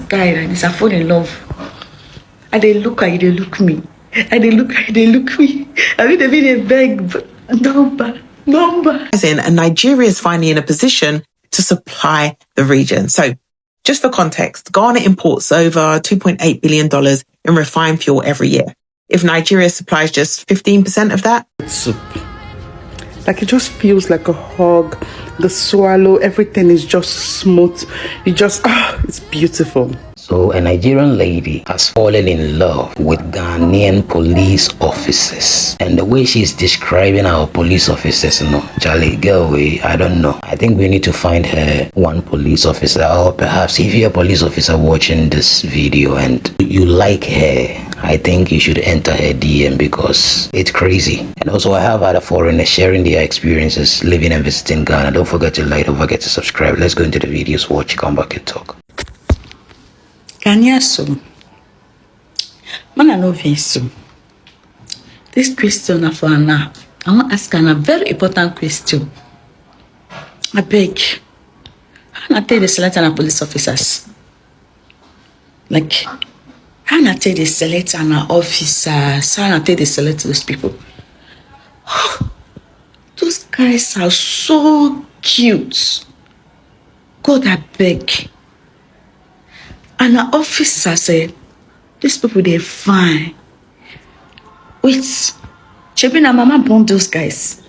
guy and I fall in love. And they look at you, they look me. And they look at you, they look me. I mean, they been a beg number. And Nigeria is finally in a position to supply the region. So just for context, Ghana imports over $2.8 billion in refined fuel every year. If Nigeria supplies just 15% of that, soup. Like it just feels like a hug. The swallow, everything is just smooth. It's beautiful. So a Nigerian lady has fallen in love with Ghanaian police officers. And the way she's describing our police officers, Charlie, go away, I don't know. I think we need to find her one police officer, or perhaps if you're a police officer watching this video and you like her, I think you should enter her DM because it's crazy. And also I have other foreigners sharing their experiences living and visiting Ghana. Don't forget to like, don't forget to subscribe. Let's go into the videos, watch, come back and talk. Kanyaso, man, no so. This question for Anna, I want to ask Anna a very important question. I beg, how na tell the select and police officers? Like, how na tell the select and officers? How na tell the select those people? Those guys are so cute. God, I beg. And the officer said, these people, they're fine. Wait, Chebina Mama born those guys.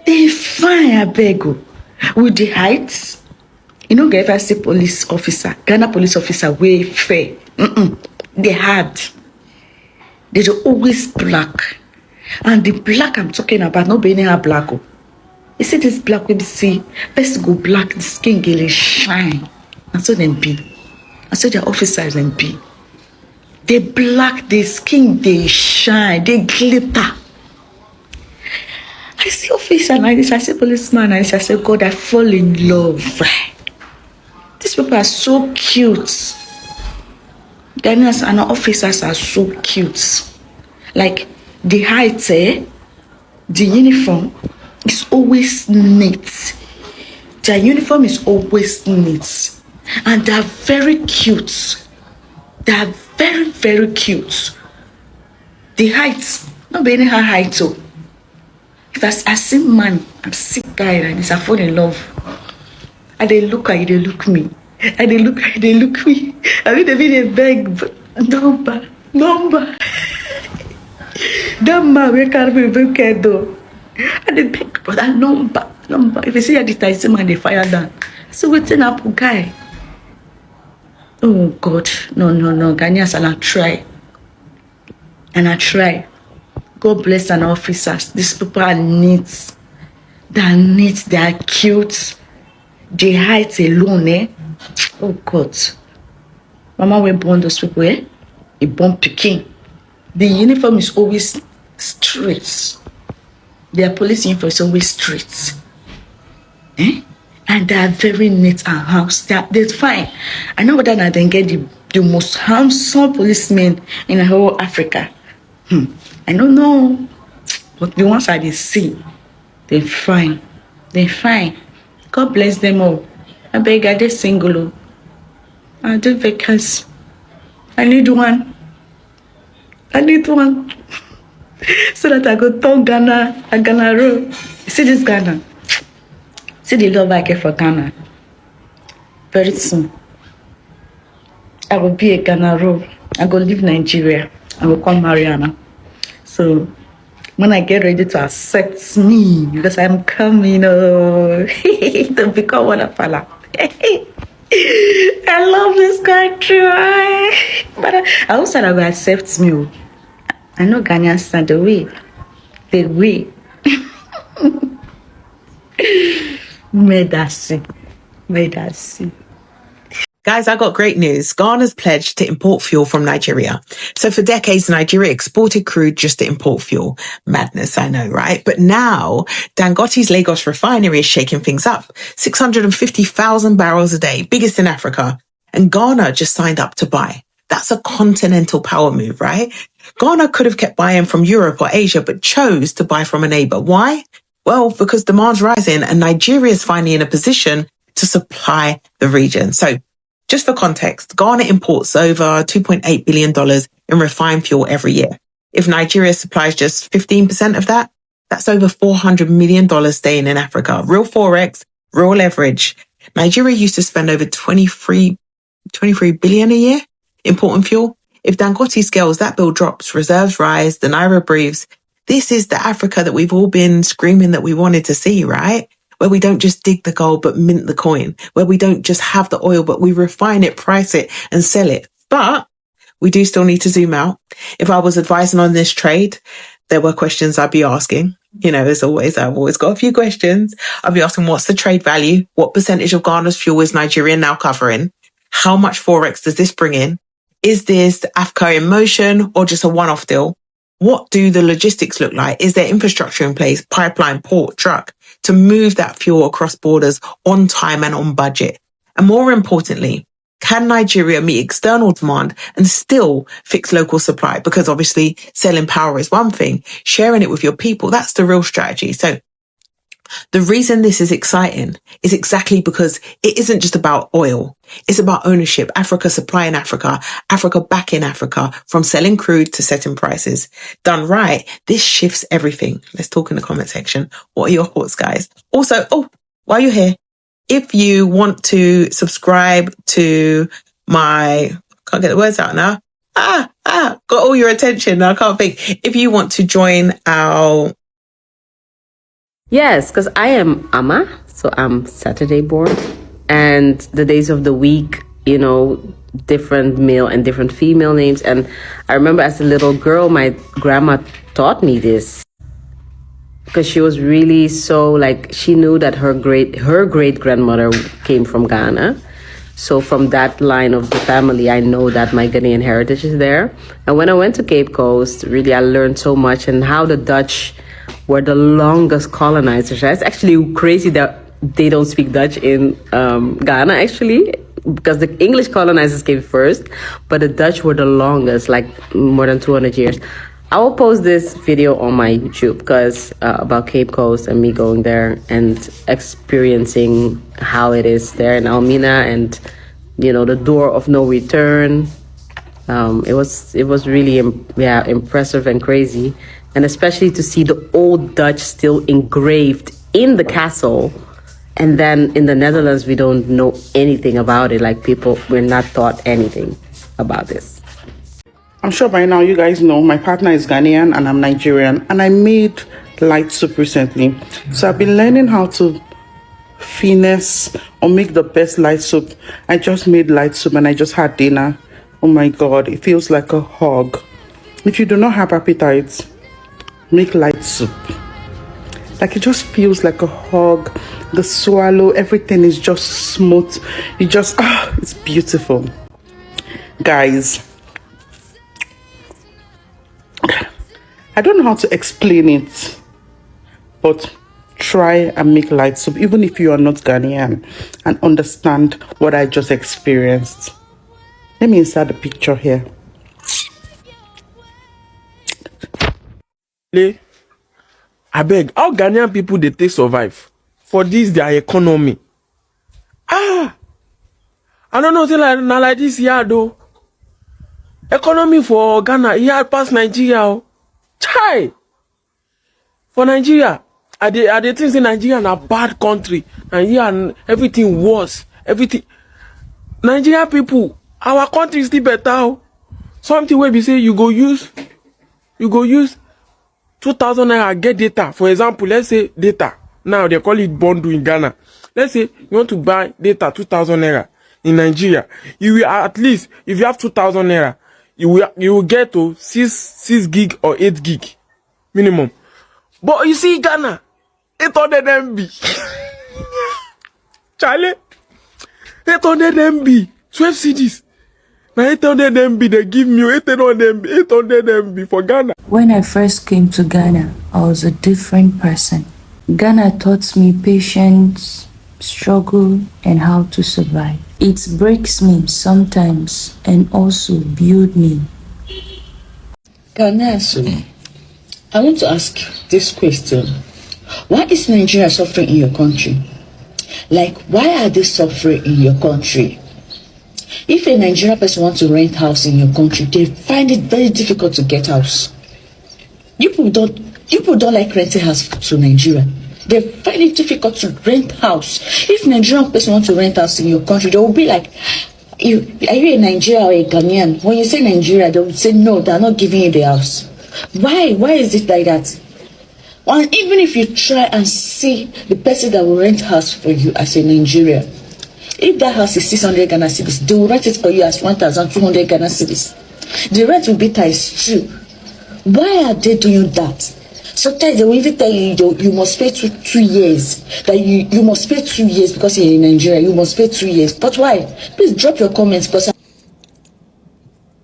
They're fine, I beg you. With the heights, you know, if I say police officer, Ghana police officer, way fair. They hard. They're always black. And the black I'm talking about, not being a black. You see this black, we see, let's go black, the skin get shine. And so then be. I said the officers and be. They black, their skin, they shine, they glitter. I see officer like this, I see policeman like this, I say, God, I fall in love. These people are so cute. Ghanaians and officers are so cute. Like the height, the uniform is always neat. Their uniform is always neat. And they're very cute. They're very, very cute. The height, not being her height too. If I see man, I see guy and I fall in love. And they look at you, they look me. And they look at you, they look me. I mean, they been a beg number. That man, we can't be big though. And they beg for that number. If you see at the time, man, they fire down. So what's an apple guy? Oh God, no, Ghanaians, and I try. God bless an officers. These people are neat. They are neat, they are cute. The height alone, Oh God. Mama we born those people, He born Peking. The uniform is always straight. Their police uniform is always straight. And they are very neat and house. They're fine. I know that I then get the most handsome policemen in the whole Africa. I don't know. But the ones I did see, they're fine. They're fine. God bless them all. I beg, I did single. I did vacants. I need one. So that I go turn Ghana road. See this Ghana. See the love I get for Ghana. Very soon, I will be a Ghana road. I go leave Nigeria. I will come Mariana. So when I get ready to accept me, because I'm coming to become one of Allah. I love this country, but I also I will accept me. I know Ghanaians stand the way. May I see. Guys, I got great news. Ghana's pledged to import fuel from Nigeria. So for decades, Nigeria exported crude just to import fuel. Madness, I know, right? But now, Dangote's Lagos refinery is shaking things up. 650,000 barrels a day, biggest in Africa. And Ghana just signed up to buy. That's a continental power move, right? Ghana could have kept buying from Europe or Asia, but chose to buy from a neighbor. Why? Well, because demand's rising and Nigeria is finally in a position to supply the region. So Just for context, Ghana imports over $2.8 billion in refined fuel every year. If Nigeria supplies just 15% of that, that's over $400 million staying in Africa. Real forex, real leverage. Nigeria used to spend over 23 billion a year importing fuel. If Dangote scales, that bill drops, reserves rise, the Naira breathes. This is the Africa that we've all been screaming that we wanted to see, right? Where we don't just dig the gold, but mint the coin. Where we don't just have the oil, but we refine it, price it, and sell it. But we do still need to zoom out. If I was advising on this trade, there were questions I'd be asking. You know, as always, I've always got a few questions. I'd be asking, what's the trade value? What percentage of Ghana's fuel is Nigeria now covering? How much forex does this bring in? Is this Africa in motion or just a one-off deal? What do the logistics look like? Is there infrastructure in place, pipeline, port, truck, to move that fuel across borders on time and on budget? And more importantly, can Nigeria meet external demand and still fix local supply? Because obviously selling power is one thing, sharing it with your people, that's the real strategy. So the reason this is exciting is exactly because it isn't just about oil. It's about ownership, Africa supplying Africa, Africa backing Africa, from selling crude to setting prices. Done right, this shifts everything. Let's talk in the comment section. What are your thoughts, guys? Also, while you're here, if you want to subscribe to my, can't get the words out now. Got all your attention. I can't think. If you want to join our... Yes, because I am Amma, so I'm Saturday born. And the days of the week, you know, different male and different female names. And I remember as a little girl, my grandma taught me this. Because she was really so, like, she knew that her great grandmother came from Ghana. So from that line of the family, I know that my Ghanaian heritage is there. And when I went to Cape Coast, really, I learned so much, and how the Dutch were the longest colonizers. It's actually crazy that they don't speak Dutch in Ghana, actually, because the English colonizers came first, but the Dutch were the longest, like more than 200 years. I will post this video on my YouTube because about Cape Coast and me going there and experiencing how it is there in Almina, and you know, the door of no return. It was really impressive and crazy, and especially to see the old Dutch still engraved in the castle. And then in the Netherlands, we don't know anything about it. Like, we're not taught anything about this. I'm sure by now you guys know my partner is Ghanaian and I'm Nigerian, and I made light soup recently. So I've been learning how to finesse or make the best light soup. I just made light soup and I just had dinner. Oh my God, it feels like a hug. If you do not have appetite, make light soup. Like, it just feels like a hug. The swallow, everything is just smooth. It's beautiful. Guys, I don't know how to explain it, but try and make light soup, even if you are not Ghanaian, and understand what I just experienced. Let me insert the picture here. I beg, how Ghanaian people they take survive for this their economy? I don't know, like this here though. Economy for Ghana here past Nigeria. Oh. Chai! For Nigeria, I they think say Nigeria a bad country, and here and everything worse. Everything. Nigeria people, our country is still better. Oh. Something where we say you go use 2,000 naira get data. For example, let's say data. Now they call it bundle in Ghana. Let's say you want to buy data 2,000 naira in Nigeria. You will, at least if you have 2,000 naira, you will get to 6 gig or 8 gig minimum. But you see Ghana, 800 MB. Charlie, 800 MB, 12 CDs. Now 800 MB, they give me 800 MB for Ghana. When I first came to Ghana, I was a different person. Ghana taught me patience, struggle, and how to survive. It breaks me sometimes and also builds me. Ghana, I want to ask this question. Why is Nigeria suffering in your country? Like, why are they suffering in your country? If a Nigerian person wants to rent house in your country, they find it very difficult to get house. People don't like renting house to Nigeria. They find it difficult to rent house. If Nigerian person wants to rent house in your country, they will be like, are you a Nigerian or a Ghanaian? When you say Nigeria, they will say no, they're not giving you the house. Why? Why is it like that? And even if you try and see the person that will rent house for you as a Nigerian, if that house is 600 Ghana cedis, they will rent it for you as 1,200 Ghana cedis. The rent will be times 2. Why are they doing that? Sometimes they will even tell you you must pay 2 years. That you must pay 2 years because you're in Nigeria. You must pay 2 years. But why? Please drop your comments because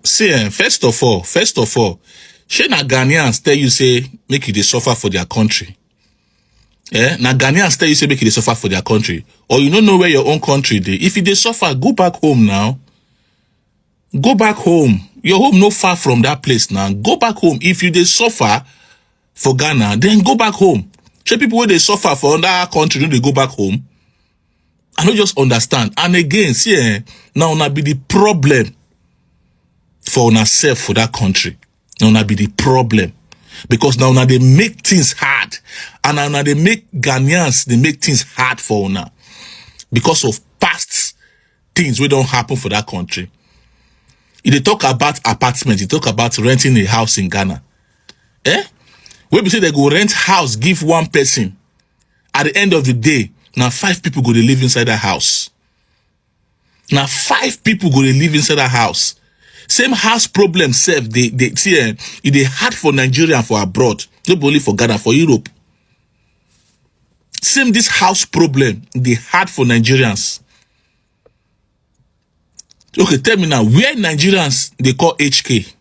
See, first of all, shey na Ghanaians tell you say make you dey suffer for their country. Na Ghanaians tell you say make you dey suffer for their country, or you don't know where your own country dey. If you dey suffer, go back home now. Go back home. Your home no far from that place now. Go back home. If you dey suffer for Ghana, then go back home. Shey people wey dey suffer for another country no dey go back home. I no just understand. And again, see, now una be the problem for una self for that country. Now una be the problem. Because now they make things hard. And now they make Ghanaians, they make things hard for una. Because of past things we don't happen for that country. If they talk about apartments, they talk about renting a house in Ghana. When we say they go rent house, give one person. At the end of the day, now 5 people go to live inside that house. Now 5 people go to live inside that house. Same house problem self, they see it hard for Nigeria and for abroad. Not only for Ghana, for Europe. Same this house problem, they hard for Nigerians. Okay, tell me now, where Nigerians they call HK?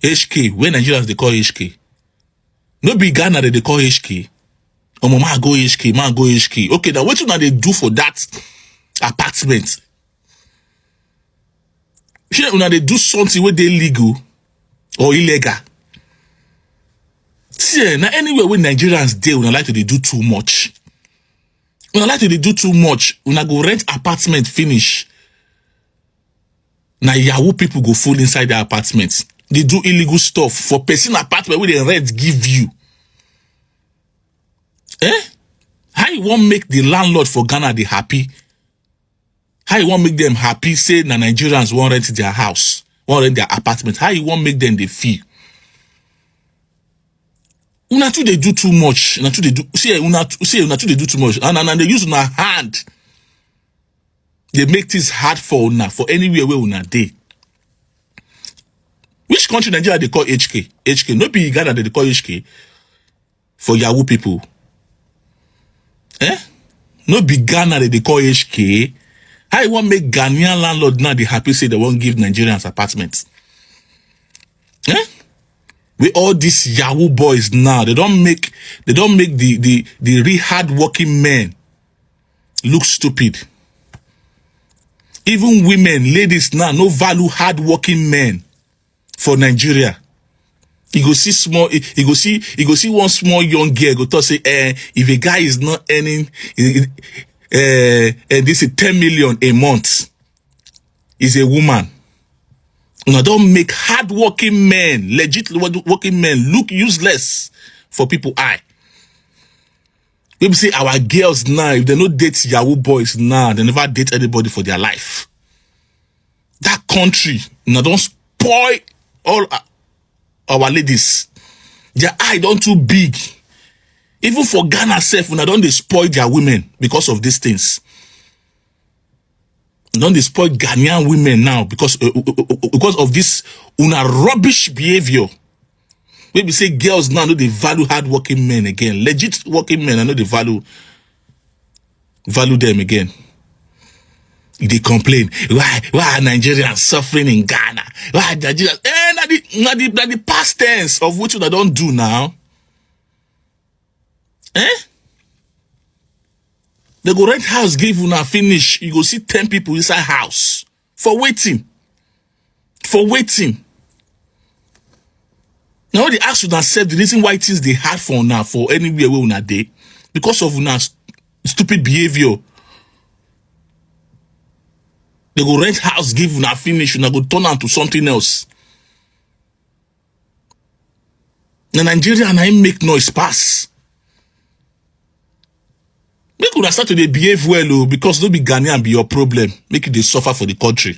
HK, where Nigerians they call HK? No be Ghana that they call HK. Oh, mama go HK, man go HK. Okay, now what do they do for that apartment? When they do something where they legal or illegal. See, now anywhere where Nigerians they like to they do too much. When I like to they do too much, when I go rent apartment finish. Now Yahoo people go full inside their apartments. They do illegal stuff for person apartment where they rent give you. How you want make the landlord for Ghana they happy? How you want make them happy? Say na Nigerians won't rent their house, won't rent their apartment. How you want make them they feel? Una too they do too much. Una too they do. Una too they do too much. And they use una hand. They make things hard for una for anywhere where una dey. Which country Nigeria they call HK? HK. No be Ghana they call HK for Yahoo people. No be Ghana they call HK. How you want make Ghanaian landlord now they happy say they won't give Nigerians apartments? With all these Yahoo boys now, they don't make the real hard working men look stupid. Even women, ladies now, no value hard working men for Nigeria. You go see one small young girl go talk say, if a guy is not earning and this is 10 million a month, is a woman. Now don't make hard-working men, legit working men look useless for people eye. We say our girls now, if they no date Yahoo boys now, they never date anybody for their life. That country, now don't spoil all our ladies. Their eye don't too big. Even for Ghana self, now don't they spoil their women because of these things. Don't they spoil Ghanaian women now because of this rubbish behavior. Maybe say girls now know they value hard-working men again. Legit working men, I know they value them again. They complain, why are Nigerians suffering in Ghana? Why are Nigerians? The past tense of which they don't do now. They go rent house, give una finish. You go see 10 people inside house for waiting. Now they ask you themselves the reason why things they hard for now for anywhere where una dey because of una stupid behavior. They go rent house, give una finish, una go turn am to something else. Na Nigeria na him make noise pass. Make una start to dey behave well, because no be Ghanaian be your problem. Make you dey suffer for the country.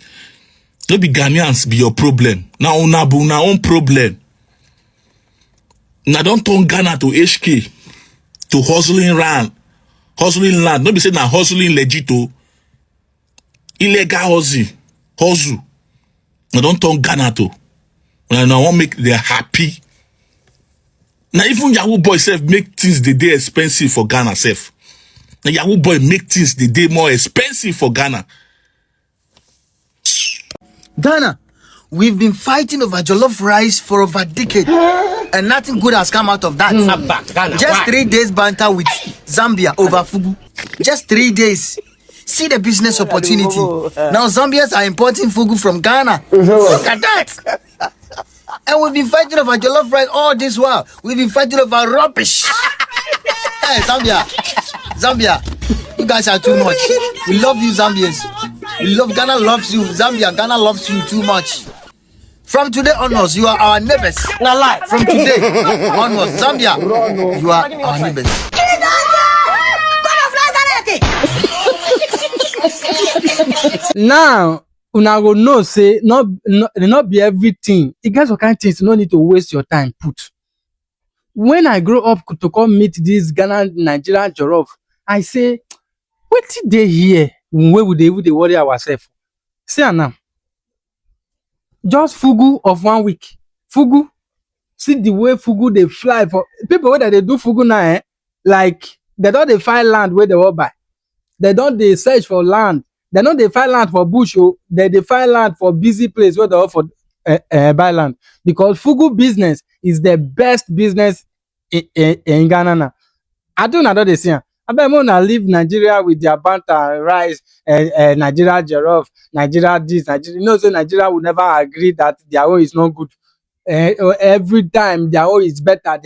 No be Ghanaians be your problem. Na una be una own problem. Na don turn Ghana to HK, to hustling land. No be say na hustling legit o. Illegal hustle. Na don turn Ghana to. And I want make them happy. Now even Yahoo boy self make things the day expensive for Ghana self. Now Yahoo boy make things the day more expensive for Ghana. Ghana, we've been fighting over jollof rice for over a decade, and nothing good has come out of that. Just 3 days banter with Zambia over fugu. Just 3 days. See the business opportunity. Now Zambians are importing fugu from Ghana. Look at that. And we've been fighting over jollof rice all this while. We've been fighting over rubbish. Hey, Zambia, you guys are too much. We love you, Zambians. We love Ghana loves you. Zambia, Ghana loves you too much. From today onwards, you are our neighbors. From today onwards, Zambia, you are our neighbors. Now, una go know say not be everything. You guys what kind of things no need to waste your time put. When I grow up to come meet this Ghana Nigerian jollof, I say, what did they hear? Where would they worry ourselves? See now. Just fugu of 1 week. Fugu. See the way fugu they fly for people where they do fugu now, like they don't they find land where they will buy. They don't they search for land. They don't they find land for bush. They find land for busy place where they offer buy land. Because fugu business is the best business in Ghana now. I don't know they say. I bet I leave Nigeria with their banter, rice, Nigeria jollof, Nigeria this, Nigeria. You know, so Nigeria will never agree that their own is not good. Every time their own is better,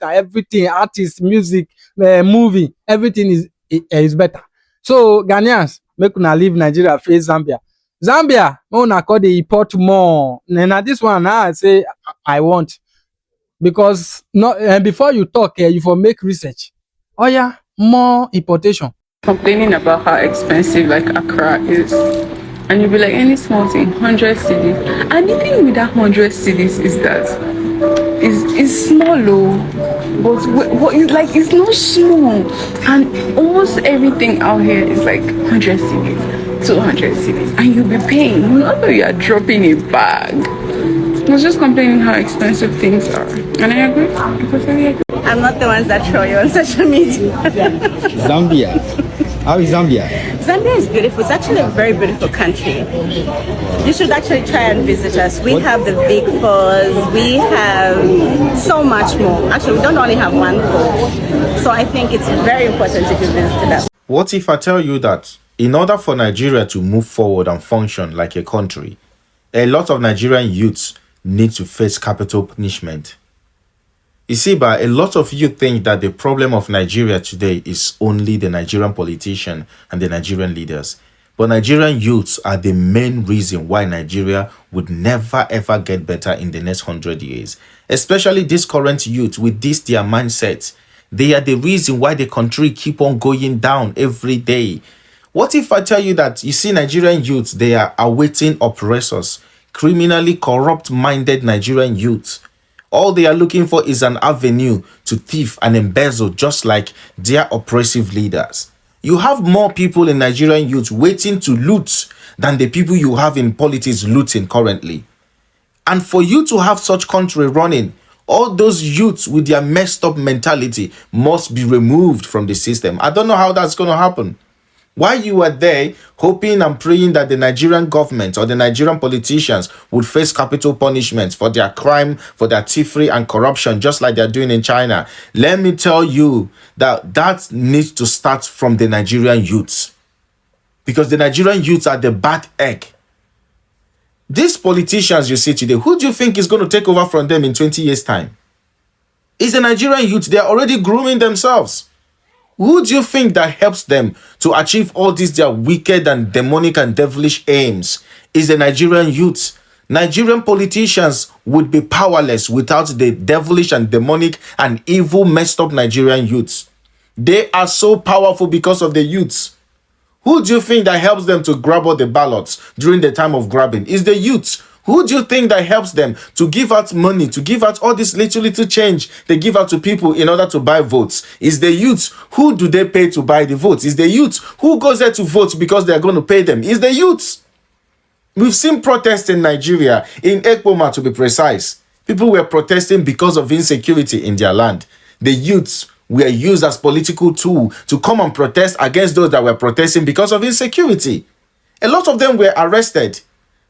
everything, artists, music, movie, everything is better. So Ghanaians, make una leave Nigeria, face Zambia. Zambia, una call the import more. And this one now I say I want. Because before you talk, you for make research. Oh yeah, more importation. Complaining about how expensive like Accra is. And you'll be like, any small thing, 100 cities. And even with that 100 cities is that it's small low, but what is like it's not small. And almost everything out here is like 100 cities, 200 cities, and you'll be paying. You know you are dropping a bag. I was just complaining how expensive things are, and I agree. I'm not the ones that troll you on social media. Zambia. How is Zambia? Zambia is beautiful. It's actually a very beautiful country. You should actually try and visit us. We have the big falls. We have so much more. Actually, we don't only have one fall. So I think it's very important if you visit us. What if I tell you that in order for Nigeria to move forward and function like a country, a lot of Nigerian youths need to face capital punishment? You see, but a lot of you think that the problem of Nigeria today is only the Nigerian politician and the Nigerian leaders. But Nigerian youths are the main reason why Nigeria would never ever get better in the next 100 years. Especially this current youth with this their mindset. They are the reason why the country keep on going down every day. What if I tell you that, you see, Nigerian youths, they are awaiting oppressors, criminally corrupt-minded Nigerian youths. All they are looking for is an avenue to thief and embezzle, just like their oppressive leaders. You have more people in Nigerian youth waiting to loot than the people you have in politics looting currently. And for you to have such country running, all those youths with their messed up mentality must be removed from the system. I don't know how that's going to happen. While you were there hoping and praying that the Nigerian government or the Nigerian politicians would face capital punishments for their crime, for their thievery and corruption, just like they're doing in China, let me tell you that needs to start from the Nigerian youths. Because the Nigerian youths are the bad egg. These politicians you see today, who do you think is going to take over from them in 20 years' time? It's the Nigerian youth. They are already grooming themselves. Who do you think that helps them to achieve all these their wicked and demonic and devilish aims? Is the Nigerian youth. Nigerian politicians would be powerless without the devilish and demonic and evil, messed up Nigerian youths. They are so powerful because of the youths. Who do you think that helps them to grab all the ballots during the time of grabbing? Is the youths. Who do you think that helps them to give out money, to give out all this little change they give out to people in order to buy votes? Is the youth. Who do they pay to buy the votes? Is the youth. Who goes there to vote because they're going to pay them? Is the youth. We've seen protests in Nigeria, in Ekpoma to be precise. People were protesting because of insecurity in their land. The youths were used as political tool to come and protest against those that were protesting because of insecurity. A lot of them were arrested.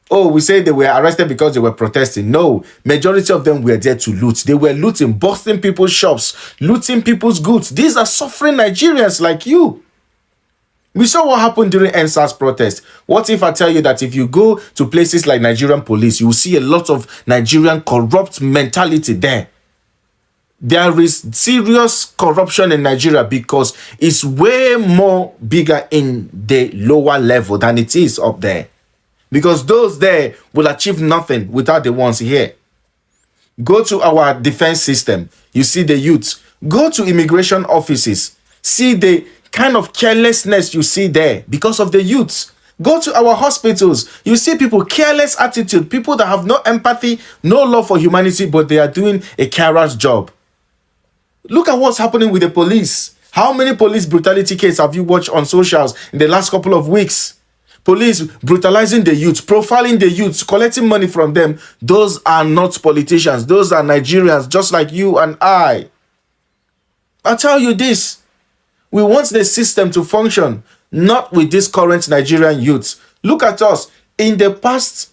Oh, we say they were arrested because they were protesting. No, majority of them were there to loot. They were looting, busting people's shops, looting people's goods. These are suffering Nigerians like you. We saw what happened during NSAS protest. What if I tell you that if you go to places like Nigerian police, you will see a lot of Nigerian corrupt mentality there. There is serious corruption in Nigeria because it's way more bigger in the lower level than it is up there. Because those there will achieve nothing without the ones here. Go to our defense system. You see the youths. Go to immigration offices. See the kind of carelessness you see there because of the youths. Go to our hospitals. You see people, careless attitude, people that have no empathy, no love for humanity, but they are doing a carer's job. Look at what's happening with the police. How many police brutality cases have you watched on socials in the last couple of weeks? Police brutalizing the youth, profiling the youth, collecting money from them. Those are not politicians. Those are Nigerians just like you and I. I tell you this. We want the system to function, not with this current Nigerian youth. Look at us. In the past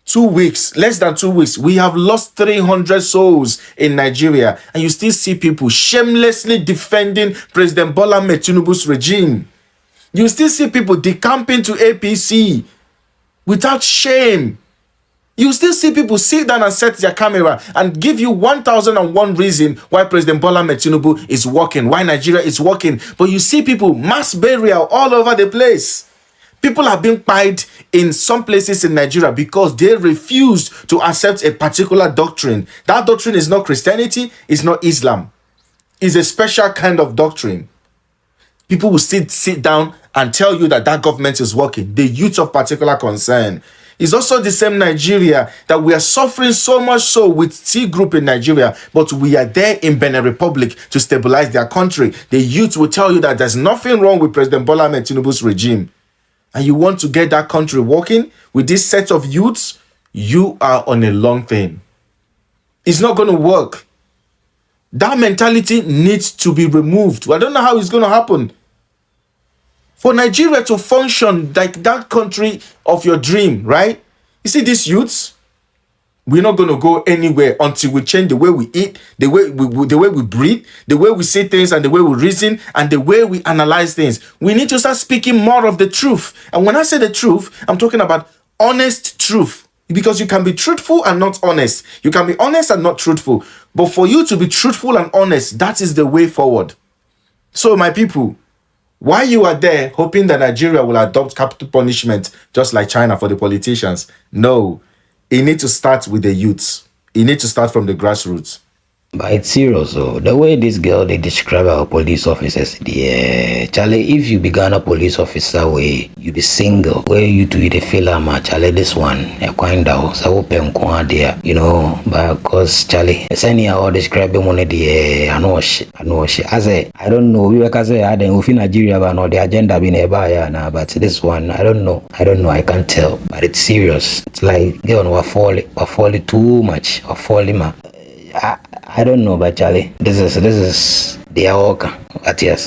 2 weeks, less than 2 weeks, we have lost 300 souls in Nigeria. And you still see people shamelessly defending President Bola Ahmed Tinubu's regime. You still see people decamping to APC without shame. You still see people sit down and set their camera and give you 1001 reason why President Bola Ahmed Tinubu is working, why Nigeria is working. But you see people, mass burial all over the place. People have been pied in some places in Nigeria because they refused to accept a particular doctrine. That doctrine is not Christianity, it's not Islam. It's a special kind of doctrine. People will sit down and tell you that that government is working. The youth of particular concern. It's also the same Nigeria that we are suffering so much so with T group in Nigeria, but we are there in Benin Republic to stabilize their country. The youth will tell you that there's nothing wrong with President Bola Ahmed Tinubu's regime. And you want to get that country working with this set of youths, you are on a long thing. It's not going to work. That mentality needs to be removed. I don't know how it's going to happen. For Nigeria to function like that country of your dream, right? You see these youths, we're not going to go anywhere until we change the way we eat, the way we breathe, the way we say things and the way we reason and the way we analyze things. We need to start speaking more of the truth. And when I say the truth, I'm talking about honest truth. Because you can be truthful and not honest. You can be honest and not truthful. But for you to be truthful and honest, that is the way forward. So my people, while you are there hoping that Nigeria will adopt capital punishment just like China for the politicians, no, it needs to start with the youths. It needs to start from the grassroots. But it's serious, though. The way this girl, they describe our police officers, yeah, Charlie, if you be Ghana police officer, where you be single, where you do the feel Charlie, this one, I find out, so open there, you know, but because Charlie, it's anyhow describing one of the, I know shit. I don't know, we were say, I don't know if in Nigeria, but the agenda been a buyer now, but this one, I don't know, I can't tell, but it's serious. It's like, girl, we're falling too much, or falling, I don't know, but Charlie, this is the Aoka.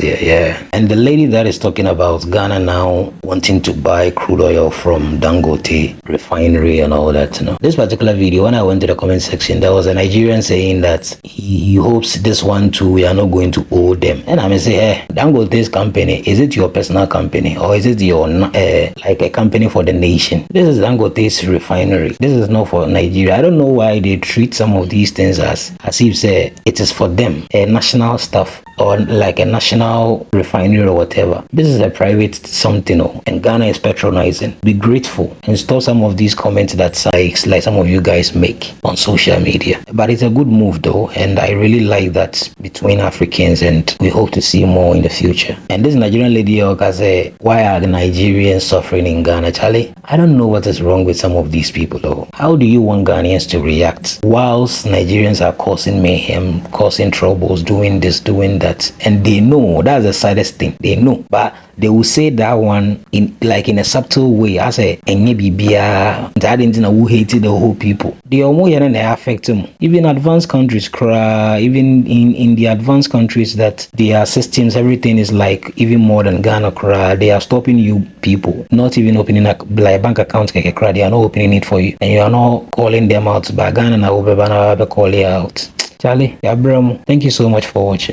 Yeah. And the lady that is talking about Ghana now wanting to buy crude oil from Dangote refinery and all that, you know. This particular video, when I went to the comment section, there was a Nigerian saying that he hopes this one too, we are not going to owe them. And I may say, hey, Dangote's company, is it your personal company or is it your like a company for the nation? This is Dangote's refinery. This is not for Nigeria. I don't know why they treat some of these things as if say it is for them, national stuff or like like a national refinery or whatever. This is a private something, and Ghana is patronizing. Be grateful and stop some of these comments that like some of you guys make on social media. But it's a good move though, and I really like that between Africans, and we hope to see more in the future. And this Nigerian lady say, why are the Nigerians suffering in Ghana? Charlie, I don't know what is wrong with some of these people though. How do you want Ghanaians to react whilst Nigerians are causing mayhem, causing troubles, doing this, doing that, and they know? That's the saddest thing. They know, but they will say that one in a subtle way. I say, "Enye bibia." That didn't know who hated the whole people. The affect them. Even advanced countries cry. Even in the advanced countries that their systems, everything is like even more than Ghana cry. They are stopping you people, not even opening a bank account. They are not opening it for you, and you are not calling them out. But Ghana na call you out. Charlie, thank you so much for watching.